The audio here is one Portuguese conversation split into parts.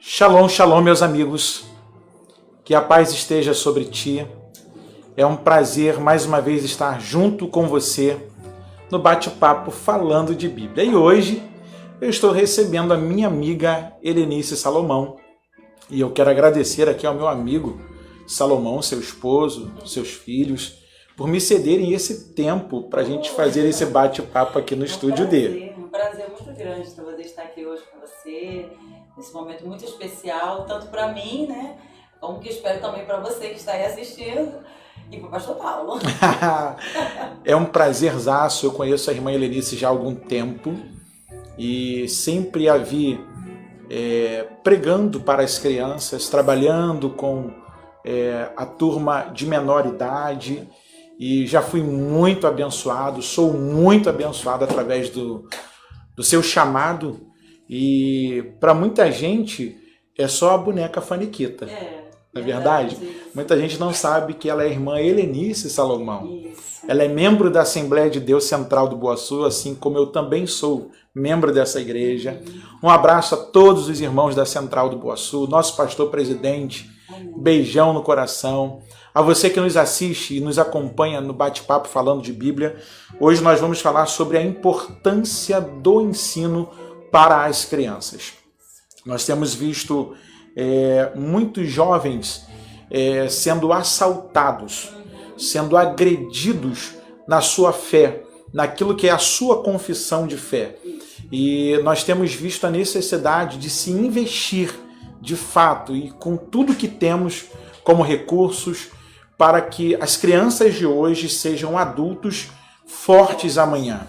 Shalom, shalom, meus amigos. Que a paz esteja sobre ti. É um prazer mais uma vez estar junto com você no bate-papo falando de Bíblia. E hoje eu estou recebendo a minha amiga Helenice Salomão. E eu quero agradecer aqui ao meu amigo Salomão, seu esposo, seus filhos, por me cederem esse tempo para a gente fazer esse bate-papo aqui no estúdio dele. Um prazer muito grande poder estar aqui hoje com você, nesse momento muito especial, tanto para mim, né, como que espero também para você que está aí assistindo, e para o pastor Paulo. É um prazerzaço, eu conheço a irmã Helenice já há algum tempo, e sempre a vi pregando para as crianças, trabalhando com a turma de menor idade, e já fui muito abençoado, sou muito abençoado através do seu chamado, e para muita gente é só a boneca Faniquita. Não é verdade? Muita gente não sabe que ela é a irmã Helenice Salomão. Isso. Ela é membro da Assembleia de Deus Central do Boa Sul, assim como eu também sou membro dessa igreja. Um abraço a todos os irmãos da Central do Boa Sul, nosso pastor presidente, beijão no coração. A você que nos assiste e nos acompanha no bate-papo falando de Bíblia, hoje nós vamos falar sobre a importância do ensino para as crianças. Nós temos visto muitos jovens sendo assaltados, sendo agredidos na sua fé, naquilo que é a sua confissão de fé. E nós temos visto a necessidade de se investir de fato e com tudo que temos como recursos para que as crianças de hoje sejam adultos fortes amanhã.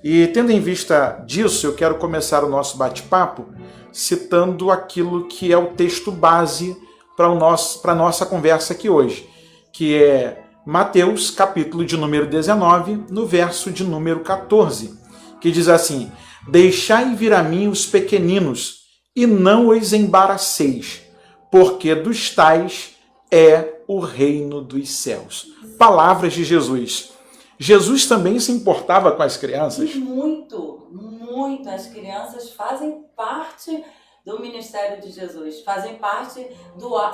E tendo em vista disso, eu quero começar o nosso bate-papo citando aquilo que é o texto base para a nossa conversa aqui hoje, que é Mateus, capítulo de número 19, no verso de número 14, que diz assim: Deixai vir a mim os pequeninos, e não os embaraceis, porque dos tais é o reino dos céus. Palavras de Jesus. Jesus também se importava com as crianças? Muito, muito. As crianças fazem parte do ministério de Jesus, fazem parte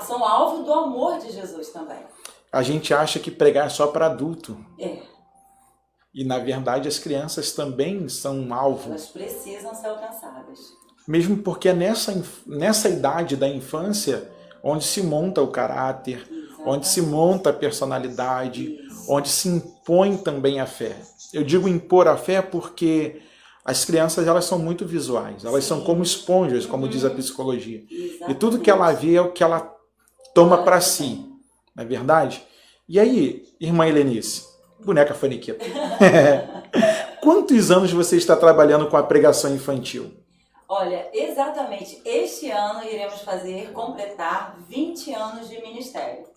são alvo do amor de Jesus também. A gente acha que pregar é só para adulto. É. E na verdade as crianças também são um alvo. Elas precisam ser alcançadas. Mesmo porque é nessa idade da infância onde se monta o caráter, onde se monta a personalidade, onde se impõe também a fé. Eu digo impor a fé porque as crianças elas são muito visuais, elas são como esponjas, como diz a psicologia. Exatamente. E tudo que ela vê é o que ela toma para si, não é verdade? E aí, irmã Helenice, boneca Faniquita, quantos anos você está trabalhando com a pregação infantil? Olha, exatamente, este ano iremos completar 20 anos de ministério.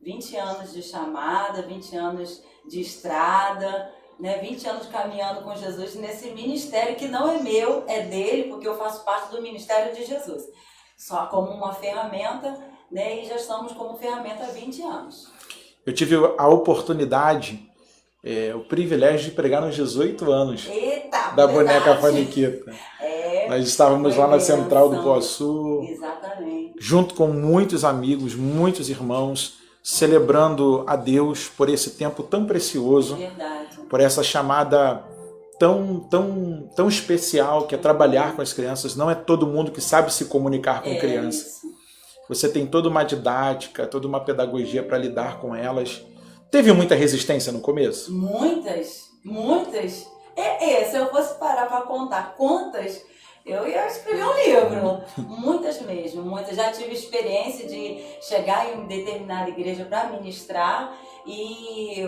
20 anos de chamada, 20 anos de estrada, né? 20 anos caminhando com Jesus nesse ministério que não é meu, é dele, porque eu faço parte do ministério de Jesus. Só como uma ferramenta, né? E já estamos como ferramenta há 20 anos. Eu tive a oportunidade, o privilégio de pregar nos 18 anos. Eita, da boneca Faniquita. Nós estávamos lá na Central do Boa Sul, exatamente, junto com muitos amigos, muitos irmãos, celebrando a Deus por esse tempo tão precioso, verdade, por essa chamada tão especial que é trabalhar com as crianças. Não é todo mundo que sabe se comunicar com crianças. Isso. Você tem toda uma didática, toda uma pedagogia para lidar com elas. Teve muita resistência no começo? Muitas. Se eu fosse parar para contar quantas, eu ia escrever um livro. Muitas mesmo, muitas. Já tive experiência de chegar em determinada igreja para ministrar e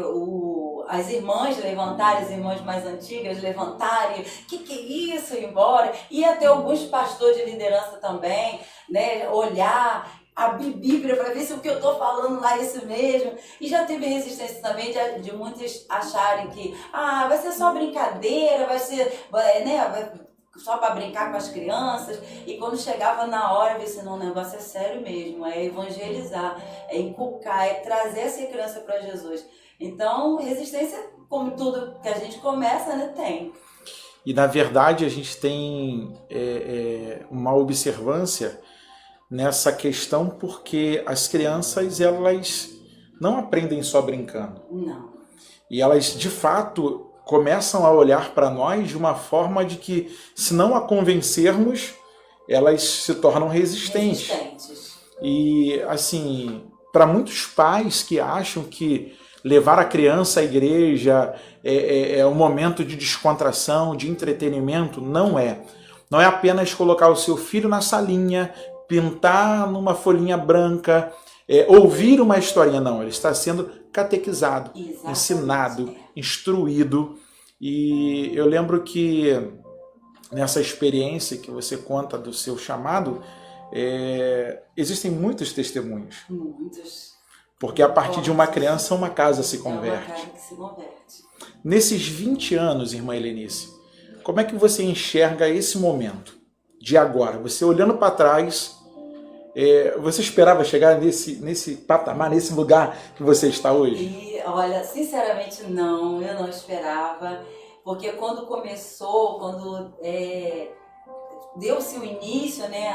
as irmãs levantarem, as irmãs mais antigas levantarem, que é isso, ir embora. E até alguns pastores de liderança também, né, olhar, abrir Bíblia para ver se o que eu estou falando lá é isso mesmo. E já teve resistência também de muitos acharem que vai ser só brincadeira, vai ser, né, só para brincar com as crianças. E quando chegava na hora, eu disse, não, o negócio é sério mesmo, é evangelizar, é inculcar, é trazer essa criança para Jesus. Então, resistência, como tudo que a gente começa, né, tem. E na verdade a gente tem uma observância nessa questão, porque as crianças, elas não aprendem só brincando. Não. E elas, de fato, começam a olhar para nós de uma forma de que, se não a convencermos, elas se tornam resistentes. E, assim, para muitos pais que acham que levar a criança à igreja é um momento de descontração, de entretenimento, não é. Não é apenas colocar o seu filho na salinha, pintar numa folhinha branca, ouvir uma historinha, não. Ele está sendo catequizado, ensinado, instruído. E eu lembro que nessa experiência que você conta do seu chamado, existem muitos testemunhos. Muitos. Porque a partir de uma criança, uma casa se converte. É uma casa que se converte. Nesses 20 anos, irmã Helenice, como é que você enxerga esse momento de agora? Você olhando para trás, você esperava chegar nesse patamar, nesse lugar que você está hoje? E, olha, sinceramente não, eu não esperava. Porque quando começou, quando deu-se o início, né,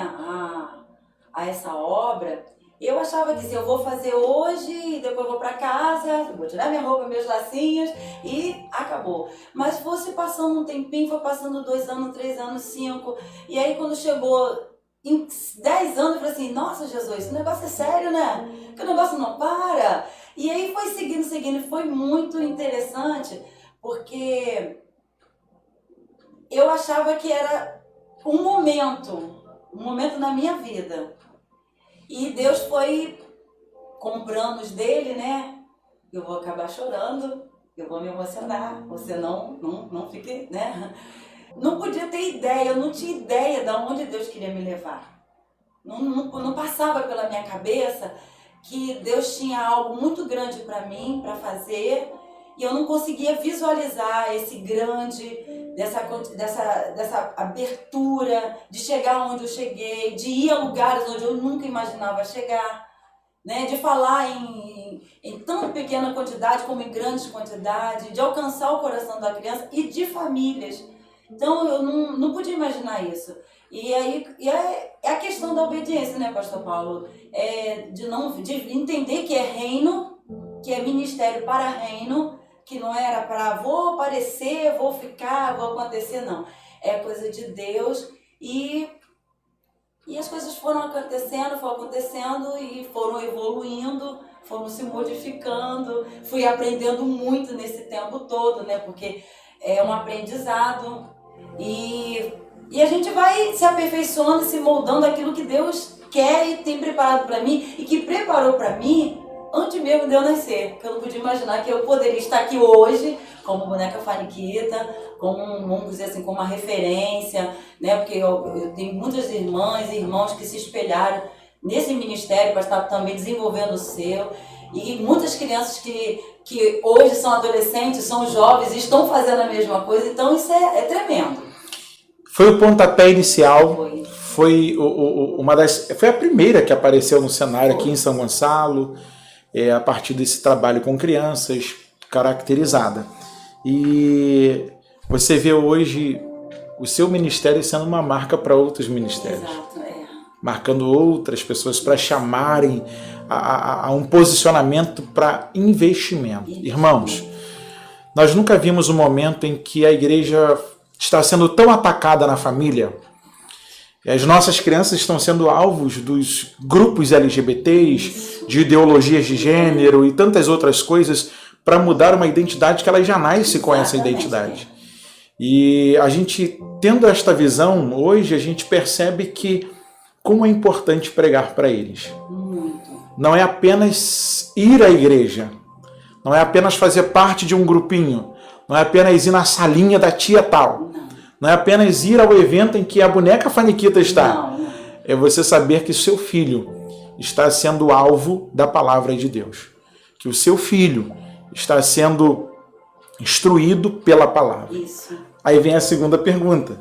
a essa obra, eu achava que se eu vou fazer hoje, depois vou para casa, vou tirar minha roupa, meus lacinhos e acabou. Mas fosse passando um tempinho, foi passando 2 anos, 3 anos, 5. E aí quando chegou em 10 anos, eu falei assim, nossa Jesus, esse negócio é sério, né? Que o negócio não para. E aí foi seguindo, foi muito interessante, porque eu achava que era um momento na minha vida. E Deus foi comprando os dele, né? Eu vou acabar chorando, eu vou me emocionar, você não fique, né? Não podia ter ideia, eu não tinha ideia de onde Deus queria me levar. Não passava pela minha cabeça que Deus tinha algo muito grande para mim, para fazer, e eu não conseguia visualizar esse grande, dessa abertura, de chegar onde eu cheguei, de ir a lugares onde eu nunca imaginava chegar, né? De falar em tão pequena quantidade como em grande quantidade, de alcançar o coração da criança e de famílias. Então eu não podia imaginar isso. E aí é a questão da obediência, né, pastor Paulo? De entender que é reino, que é ministério para reino, que não era para vou aparecer, vou ficar, vou acontecer, não. É coisa de Deus e as coisas foram acontecendo e foram evoluindo, foram se modificando. Fui aprendendo muito nesse tempo todo, né? Porque é um aprendizado e a gente vai se aperfeiçoando, se moldando aquilo que Deus quer e tem preparado para mim e que preparou para mim antes mesmo de eu nascer, que eu não podia imaginar que eu poderia estar aqui hoje como boneca Faniquita, vamos dizer assim, como uma referência, né? Porque eu tenho muitas irmãs e irmãos que se espelharam nesse ministério para estar também desenvolvendo o seu, e muitas crianças que hoje são adolescentes, são jovens e estão fazendo a mesma coisa, então isso é tremendo. Foi o pontapé inicial, foi a primeira que apareceu no cenário aqui em São Gonçalo, a partir desse trabalho com crianças, caracterizada. E você vê hoje o seu ministério sendo uma marca para outros ministérios. Exato, marcando outras pessoas para chamarem a um posicionamento para investimento. Irmãos, nós nunca vimos um momento em que a igreja está sendo tão atacada na família. As nossas crianças estão sendo alvos dos grupos LGBTs, de ideologias de gênero e tantas outras coisas para mudar uma identidade que elas já nascem com essa identidade. E a gente, tendo esta visão, hoje a gente percebe que como é importante pregar para eles. Não é apenas ir à igreja, não é apenas fazer parte de um grupinho, não é apenas ir na salinha da tia tal. Não é apenas ir ao evento em que a boneca Faniquita está. É você saber que o seu filho está sendo alvo da palavra de Deus. Que o seu filho está sendo instruído pela palavra. Isso. Aí vem a segunda pergunta.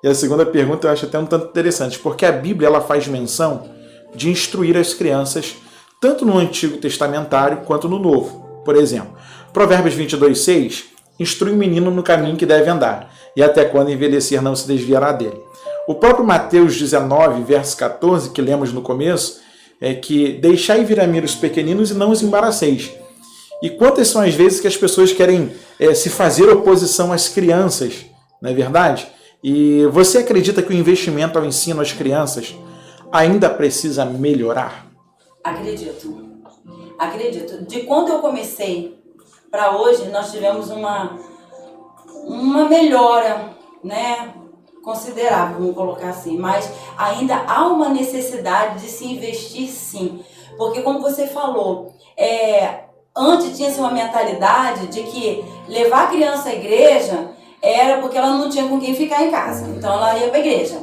E a segunda pergunta eu acho até um tanto interessante, porque a Bíblia ela faz menção de instruir as crianças tanto no Antigo Testamentário quanto no Novo. Por exemplo, Provérbios 22:6 instrui o menino no caminho que deve andar, e até quando envelhecer não se desviará dele. O próprio Mateus 19, verso 14, que lemos no começo, é que deixai vir a mim os pequeninos e não os embaraceis. E quantas são as vezes que as pessoas querem se fazer oposição às crianças, não é verdade? E você acredita que o investimento ao ensino às crianças ainda precisa melhorar? Acredito. Acredito. De quando eu comecei para hoje, nós tivemos uma melhora, né, considerável, vamos colocar assim. Mas ainda há uma necessidade de se investir, sim. Porque, como você falou, antes tinha-se uma mentalidade de que levar a criança à igreja era porque ela não tinha com quem ficar em casa. Então ela ia para a igreja,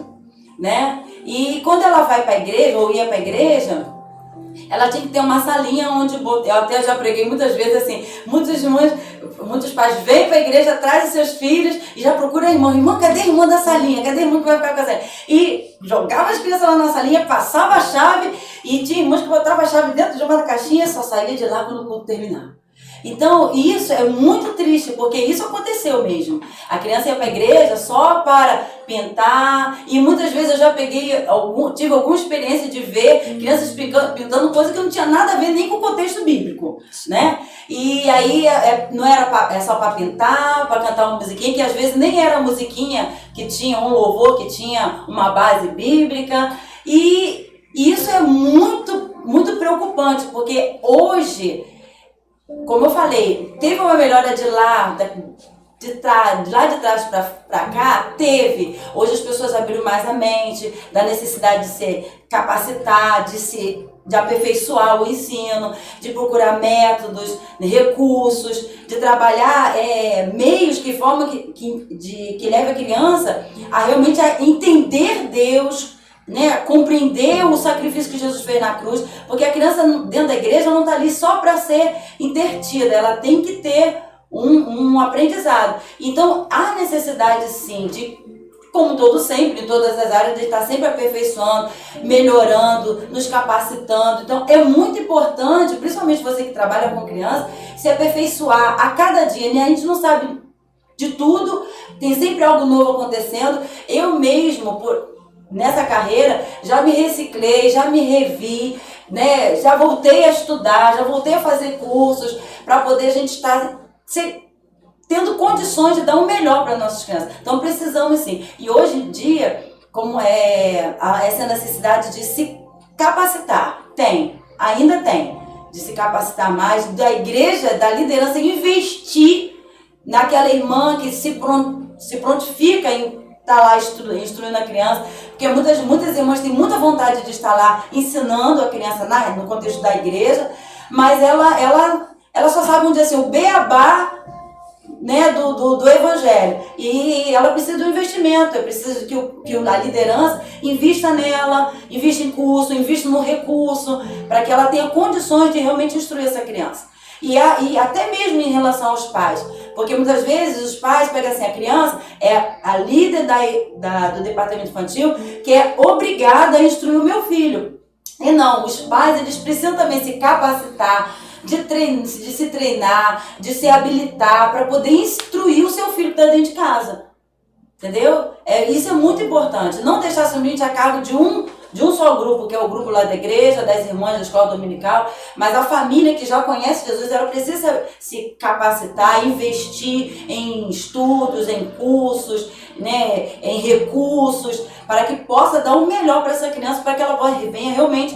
né? E quando ela vai para a igreja, ou ia para a igreja, ela tinha que ter uma salinha onde... Eu até já preguei muitas vezes assim, muitos pais vêm para a igreja, trazem seus filhos e já procuram a irmã. Irmã, cadê a irmã da salinha? Cadê a irmã que vai ficar com a salinha? E jogava as crianças lá na salinha, passava a chave e tinha irmãs que botavam a chave dentro de uma caixinha e só saía de lá quando o culto terminava. Então, isso é muito triste, porque isso aconteceu mesmo. A criança ia para a igreja só para pintar, e muitas vezes eu já tive alguma experiência de ver crianças pintando coisa que não tinha nada a ver nem com o contexto bíblico, né? E aí não era só para pintar, para cantar uma musiquinha, que às vezes nem era musiquinha que tinha um louvor, que tinha uma base bíblica, e isso é muito, muito preocupante, porque hoje, como eu falei, teve uma melhora de lá de trás para cá, teve. Hoje as pessoas abriram mais a mente da necessidade de se capacitar, de aperfeiçoar o ensino, de procurar métodos, recursos, de trabalhar meios que formam que leve a criança a realmente entender Deus, né, compreender o sacrifício que Jesus fez na cruz, porque a criança dentro da igreja não está ali só para ser entretida, ela tem que ter um aprendizado. Então há necessidade sim de, como todo sempre, em todas as áreas, de estar sempre aperfeiçoando, melhorando, nos capacitando. Então é muito importante, principalmente você que trabalha com criança, se aperfeiçoar a cada dia, né? A gente não sabe de tudo, tem sempre algo novo acontecendo. Eu mesmo, nessa carreira, já me reciclei, já me revi, né? Já voltei a estudar, já voltei a fazer cursos para poder a gente estar tendo condições de dar o melhor para nossas crianças. Então precisamos sim. E hoje em dia, como essa necessidade de se capacitar, ainda tem, de se capacitar mais, da igreja, da liderança, investir naquela irmã que se prontifica em estar lá instruindo a criança, porque muitas irmãs têm muita vontade de estar lá ensinando a criança no contexto da igreja, mas ela só sabe, vamos dizer assim, o beabá, né, do evangelho, e ela precisa do investimento, precisa que a liderança invista nela, invista em curso, invista no recurso, para que ela tenha condições de realmente instruir essa criança. E até mesmo em relação aos pais, porque muitas vezes os pais pegam assim, a criança é a líder do departamento infantil que é obrigada a instruir o meu filho. E não, os pais eles precisam também se capacitar, de se treinar, de se habilitar para poder instruir o seu filho que está dentro de casa. Entendeu? Isso é muito importante. Não deixar somente a cargo de um só grupo, que é o grupo lá da igreja, das irmãs da escola dominical, mas a família que já conhece Jesus, ela precisa se capacitar, investir em estudos, em cursos, né, em recursos, para que possa dar o melhor para essa criança, para que ela venha realmente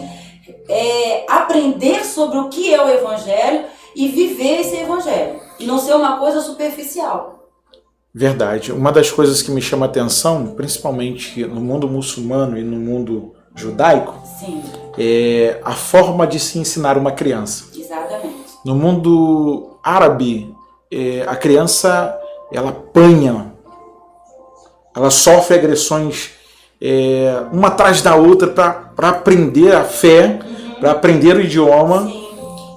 aprender sobre o que é o evangelho e viver esse evangelho, e não ser uma coisa superficial. Verdade. Uma das coisas que me chama a atenção, principalmente no mundo muçulmano e no mundo judaico, sim, é a forma de se ensinar uma criança. Exatamente. No mundo árabe, a criança ela apanha, ela sofre agressões uma atrás da outra para aprender a fé, para aprender o idioma. Sim.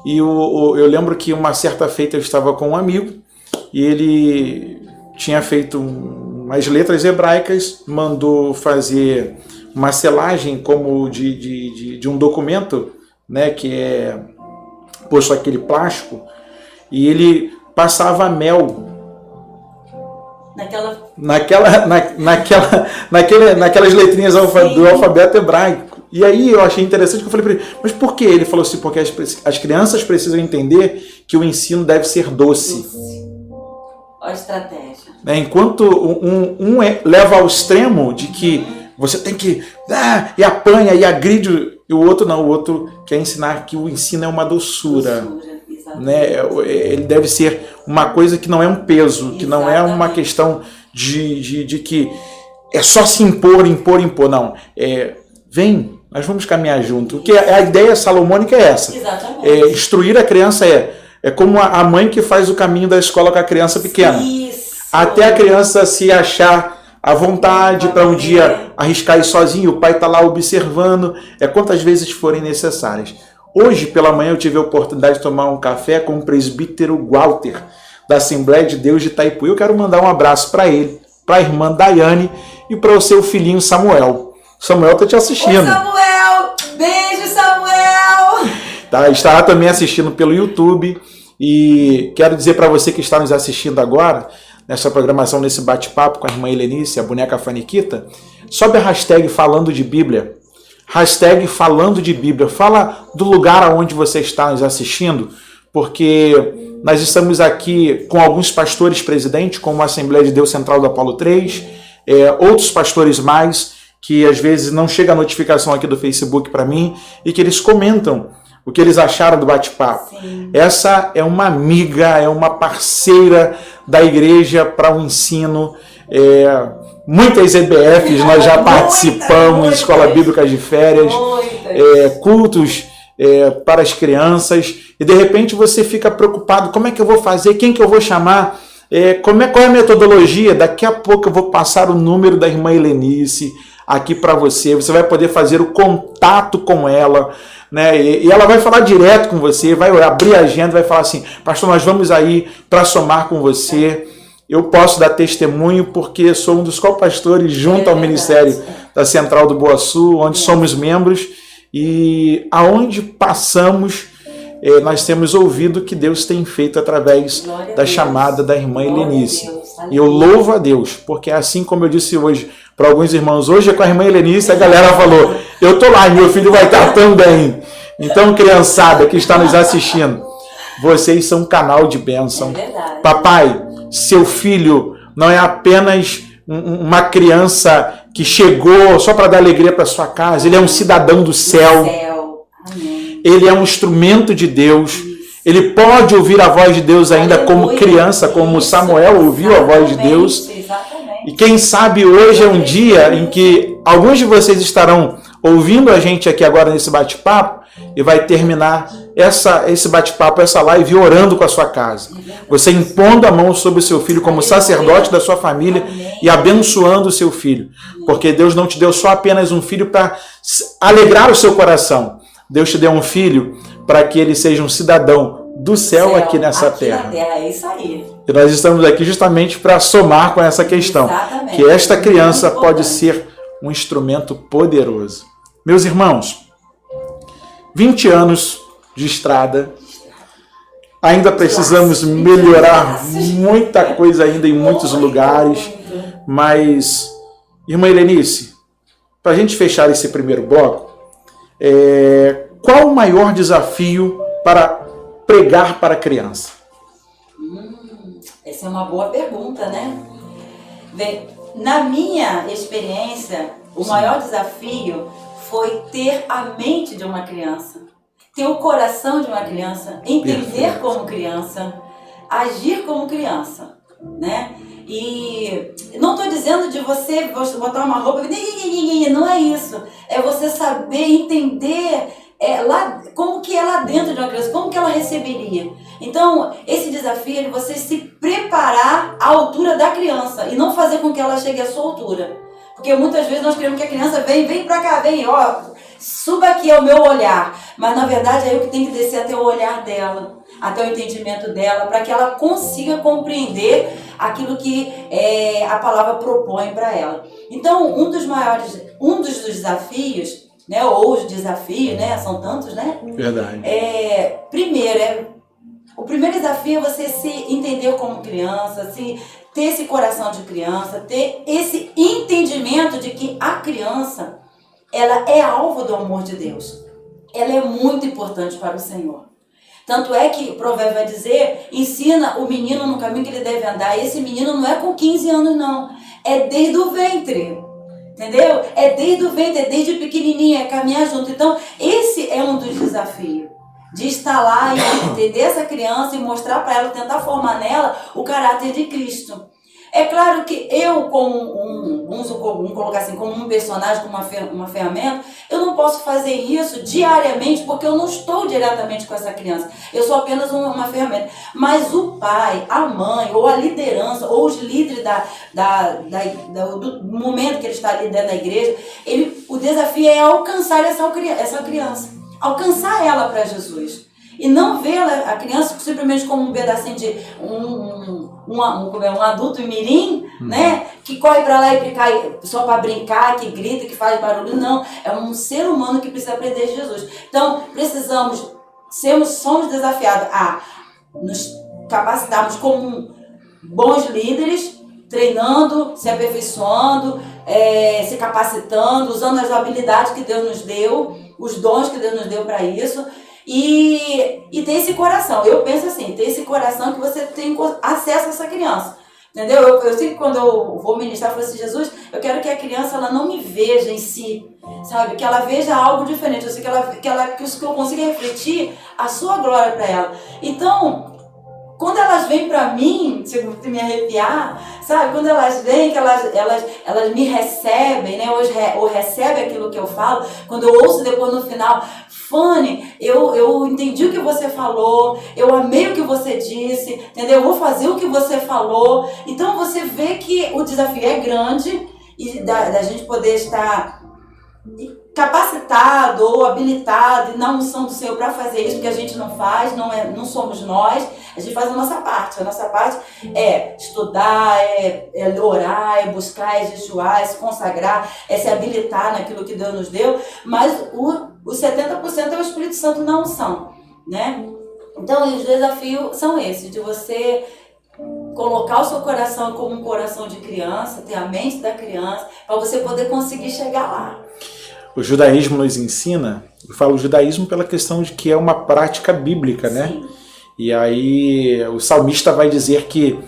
E eu lembro que uma certa feita eu estava com um amigo e ele tinha feito umas letras hebraicas, mandou fazer uma selagem como de um documento, né, que é posto aquele plástico, e ele passava mel naquelas letrinhas do alfabeto hebraico. E aí eu achei interessante que eu falei para ele, mas por quê? Ele falou assim, porque as crianças precisam entender que o ensino deve ser doce. Olha a estratégia. Enquanto leva ao extremo de que você tem que e apanha e agride, e o outro não, o outro quer ensinar que o ensino é uma doçura. Né? Ele deve ser uma coisa que não é um peso, que não é uma questão de que é só se impor. Não, vem, nós vamos caminhar junto. Porque a ideia salomônica é essa. Instruir a criança é como a mãe que faz o caminho da escola com a criança pequena. Isso. Até a criança se achar à vontade para um dia arriscar ir sozinho, o pai está lá observando, quantas vezes forem necessárias. Hoje, pela manhã, eu tive a oportunidade de tomar um café com o presbítero Walter, da Assembleia de Deus de Itaipu. Eu quero mandar um abraço para ele, para a irmã Daiane e para o seu filhinho Samuel. Samuel está te assistindo. Oi, Samuel! Beijo, Samuel! Estará também assistindo pelo YouTube. E quero dizer para você que está nos assistindo agora, nessa programação, nesse bate-papo com a irmã Helenice, a boneca Faniquita, sobe a hashtag Falando de Bíblia. Hashtag Falando de Bíblia. Fala do lugar aonde você está nos assistindo, porque nós estamos aqui com alguns pastores presidentes, como a Assembleia de Deus Central da Paulo 3, outros pastores mais, que às vezes não chega a notificação aqui do Facebook para mim, e que eles comentam o que eles acharam do bate-papo. Essa é uma amiga, é uma parceira da igreja para o ensino. Muitas EBFs nós já participamos, Escola Bíblica de Férias, cultos para as crianças, e de repente você fica preocupado, como é que eu vou fazer, quem que eu vou chamar, qual é a metodologia? Daqui a pouco eu vou passar o número da irmã Helenice aqui para você vai poder fazer o contato com ela, né? E ela vai falar direto com você, vai abrir a agenda, vai falar assim, pastor, nós vamos aí para somar com você. Eu posso dar testemunho porque sou um dos co-pastores junto ao Ministério da Central do Boa Sul, onde somos membros, e aonde passamos, nós temos ouvido o que Deus tem feito através da chamada da irmã Helenice. E eu louvo a Deus, porque assim como eu disse hoje para alguns irmãos, hoje é com a irmã Helenice, a galera falou, eu estou lá e meu filho vai estar também. Então, criançada que está nos assistindo, vocês são um canal de bênção. Papai, seu filho não é apenas uma criança que chegou só para dar alegria para sua casa, ele é um cidadão do céu. Ele é um instrumento de Deus. Ele pode ouvir a voz de Deus ainda como criança, como Samuel ouviu a voz de Deus. E quem sabe hoje é um dia em que alguns de vocês estarão ouvindo a gente aqui agora nesse bate-papo e vai terminar esse bate-papo, essa live, orando com a sua casa. Você impondo a mão sobre o seu filho como sacerdote da sua família e abençoando o seu filho. Porque Deus não te deu só apenas um filho para alegrar o seu coração. Deus te deu um filho para que ele seja um cidadão do céu aqui nessa terra. É isso aí. E nós estamos aqui justamente para somar com essa questão. Que esta criança pode ser um instrumento poderoso. Meus irmãos, 20 anos de estrada, ainda precisamos melhorar muita coisa ainda em muitos lugares, mas, irmã Helenice, para a gente fechar esse primeiro bloco, qual o maior desafio para pregar para a criança? Essa é uma boa pergunta, né? Bem, na minha experiência, o maior desafio foi ter a mente de uma criança, ter o coração de uma criança, entender como criança, agir como criança, né? E não estou dizendo de você botar uma roupa, não é isso. É você saber entender como que é lá dentro de uma criança, como que ela receberia. Então, esse desafio é de você se preparar à altura da criança e não fazer com que ela chegue à sua altura. Porque muitas vezes nós queremos que a criança vem pra cá, vem, suba aqui ao meu olhar. Mas na verdade é eu que tenho que descer até o olhar dela, até o entendimento dela, para que ela consiga compreender aquilo que a palavra propõe para ela. Então, um dos desafios, né, ou os desafios, né, são tantos, né? Verdade. O primeiro desafio é você se entender como criança, se ter esse coração de criança, ter esse entendimento de que a criança, ela é alvo do amor de Deus. Ela é muito importante para o Senhor. Tanto é que o provérbio vai dizer, ensina o menino no caminho que ele deve andar. E esse menino não é com 15 anos, não. É desde o ventre. Entendeu? É desde o ventre, é desde pequenininho, é caminhar junto. Então, esse é um dos desafios. De estar lá e entender essa criança e mostrar para ela, tentar formar nela o caráter de Cristo. É claro que eu, como vamos colocar assim, como um personagem, como uma ferramenta, eu não posso fazer isso diariamente, porque eu não estou diretamente com essa criança. Eu sou apenas uma ferramenta. Mas o pai, a mãe, ou a liderança, ou os líderes do momento que ele está ali dentro da igreja, o desafio é alcançar essa criança. Alcançar ela para Jesus. E não ver a criança simplesmente como um pedacinho de um adulto mirim, né? Que corre para lá e fica só para brincar, que grita, que faz barulho. Não, é um ser humano que precisa aprender de Jesus. Então, somos desafiados a nos capacitarmos como bons líderes, treinando, se aperfeiçoando, se capacitando, usando as habilidades que Deus nos deu, os dons que Deus nos deu para isso. E ter esse coração, eu penso assim, ter esse coração que você tem acesso a essa criança, entendeu? Eu sempre, quando eu vou ministrar, eu falo assim, Jesus, eu quero que a criança ela não me veja em si, sabe? Que ela veja algo diferente, eu sei que eu consiga refletir a sua glória para ela. Então, quando elas vêm para mim, se me arrepiar, sabe? Quando elas vêm, que elas me recebem, né? Ou recebem aquilo que eu falo, quando eu ouço depois no final, Fanny, eu entendi o que você falou, eu amei o que você disse, entendeu? Eu vou fazer o que você falou. Então você vê que o desafio é grande e da gente poder estar capacitado ou habilitado e na unção do Senhor para fazer isso, porque a gente não faz, não somos nós, a gente faz a nossa parte. A nossa parte é estudar, é orar, é buscar, é jejuar, é se consagrar, é se habilitar naquilo que Deus nos deu, mas os 70% é o Espírito Santo na unção, né? Então os desafios são esses, de você colocar o seu coração como um coração de criança, ter a mente da criança, para você poder conseguir chegar lá. O judaísmo nos ensina, eu falo judaísmo pela questão de que é uma prática bíblica, né? Sim. E aí o salmista vai dizer que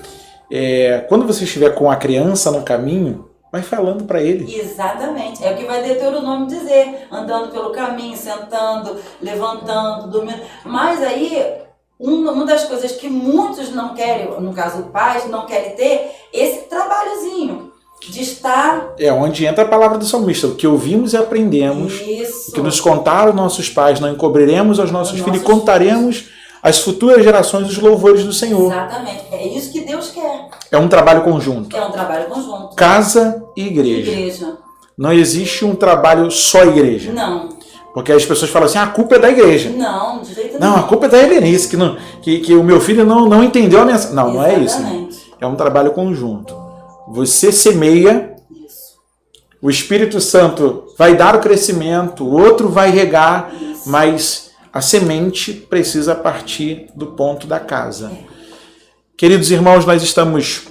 quando você estiver com a criança no caminho, vai falando para ele. Exatamente, é o que vai Deuteronômio dizer, andando pelo caminho, sentando, levantando, dormindo. Mas aí, uma das coisas que muitos não querem, no caso pais, não querem ter, esse trabalhozinho. De estar... É onde entra a palavra do salmista. O que ouvimos e aprendemos, Isso. o que nos contaram nossos pais, não encobriremos aos nossos filhos e contaremos às futuras gerações os louvores do Senhor. Exatamente. É isso que Deus quer. É um trabalho conjunto. É um trabalho conjunto. Casa e igreja. Igreja. Não existe um trabalho só igreja. Não. Porque as pessoas falam assim, a culpa é da igreja. Não, de jeito nenhum. Não, a culpa é da Helenice, que o meu filho não entendeu a mensagem. Não, não é isso. Exatamente. É um trabalho conjunto. Você semeia, o Espírito Santo vai dar o crescimento, o outro vai regar, mas a semente precisa partir do ponto da casa. Queridos irmãos, nós estamos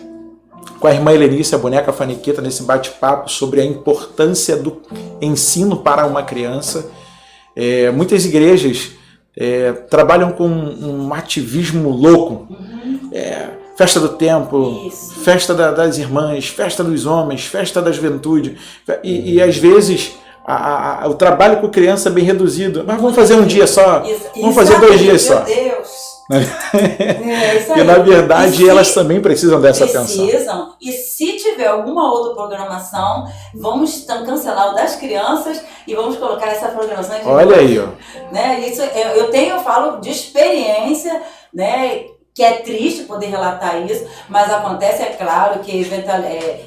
com a irmã Helenice, a boneca Faniqueta, nesse bate-papo sobre a importância do ensino para uma criança. Muitas igrejas trabalham com um ativismo louco. Festa do tempo, isso. Festa das irmãs, festa dos homens, festa da juventude. E às vezes o trabalho com criança é bem reduzido. Mas vamos fazer um dia só, vamos fazer 2 dias só. Meu Deus! E na verdade elas também precisam dessa atenção. Precisam. E se tiver alguma outra programação, vamos cancelar o das crianças e vamos colocar essa programação de Olha novo. Aí, ó. Né? Isso, eu falo de experiência, né? Que é triste poder relatar isso, mas acontece, é claro, que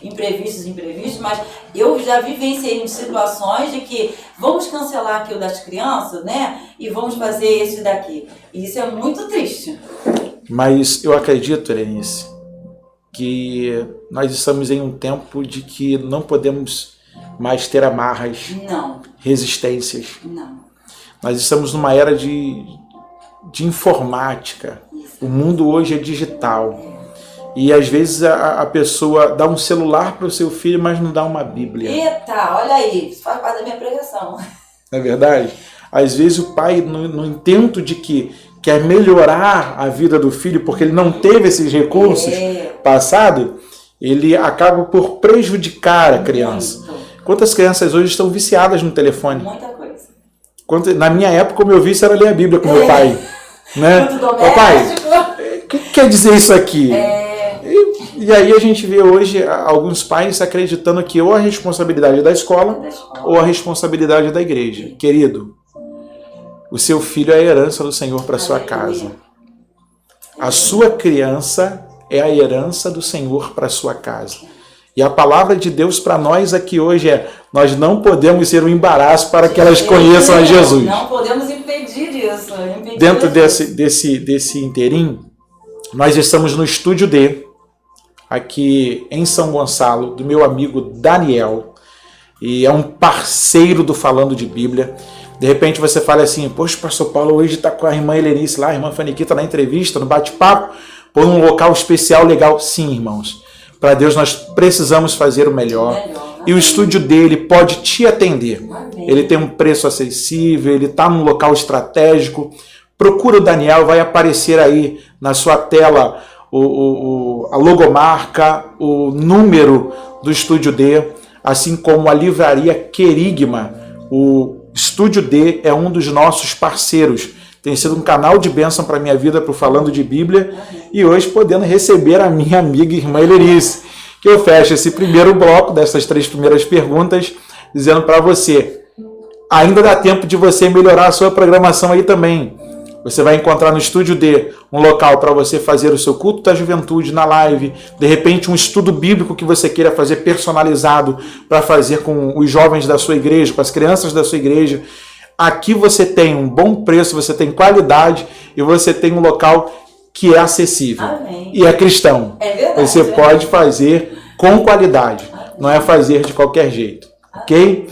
imprevistos, mas eu já vivenciei situações de que vamos cancelar aquilo das crianças, né? E vamos fazer esse daqui. E isso é muito triste. Mas eu acredito, Helenice, que nós estamos em um tempo de que não podemos mais ter amarras, não. Resistências. Não. Nós estamos numa era de informática. O mundo hoje é digital. E às vezes a pessoa dá um celular para o seu filho, mas não dá uma Bíblia. Eita, olha aí, isso faz parte da minha pregação. Não é verdade? Às vezes o pai, no intento de que quer melhorar a vida do filho, porque ele não teve esses recursos passados, ele acaba por prejudicar a criança. Muito. Quantas crianças hoje estão viciadas no telefone? Muita coisa. Na minha época, o meu vício era ler a Bíblia com meu pai. Né? Muito Ô pai, o que quer dizer isso aqui? E aí a gente vê hoje alguns pais acreditando que ou a responsabilidade é da escola ou a responsabilidade da igreja. Querido, o seu filho é a herança do Senhor para sua casa. A sua criança é a herança do Senhor para sua casa. E a palavra de Deus para nós aqui hoje é: nós não podemos ser um embaraço para que elas conheçam a Jesus. Não podemos impedir isso. Dentro desse inteirinho, nós estamos no Estúdio D, aqui em São Gonçalo, do meu amigo Daniel, e é um parceiro do Falando de Bíblia. De repente você fala assim: poxa, pastor Paulo hoje está com a irmã Helenice lá, a irmã Faniquita na entrevista, no bate-papo, por um local especial legal. Sim, irmãos. Para Deus nós precisamos fazer o melhor. E o estúdio dele pode te atender. Ele tem um preço acessível, ele está num local estratégico. Procura o Daniel, vai aparecer aí na sua tela a logomarca, o número do Estúdio D, assim como a livraria Querigma. O Estúdio D é um dos nossos parceiros. Tem sido um canal de bênção para a minha vida, para o Falando de Bíblia, e hoje podendo receber a minha amiga irmã Helenice, que eu fecho esse primeiro bloco dessas 3 primeiras perguntas, dizendo para você: ainda dá tempo de você melhorar a sua programação aí também. Você vai encontrar no Estúdio D um local para você fazer o seu culto da juventude na live, de repente um estudo bíblico que você queira fazer personalizado para fazer com os jovens da sua igreja, com as crianças da sua igreja. Aqui você tem um bom preço, você tem qualidade e você tem um local que é acessível. Amém. E é cristão. É verdade. Você pode fazer com qualidade, não é fazer de qualquer jeito. Ok?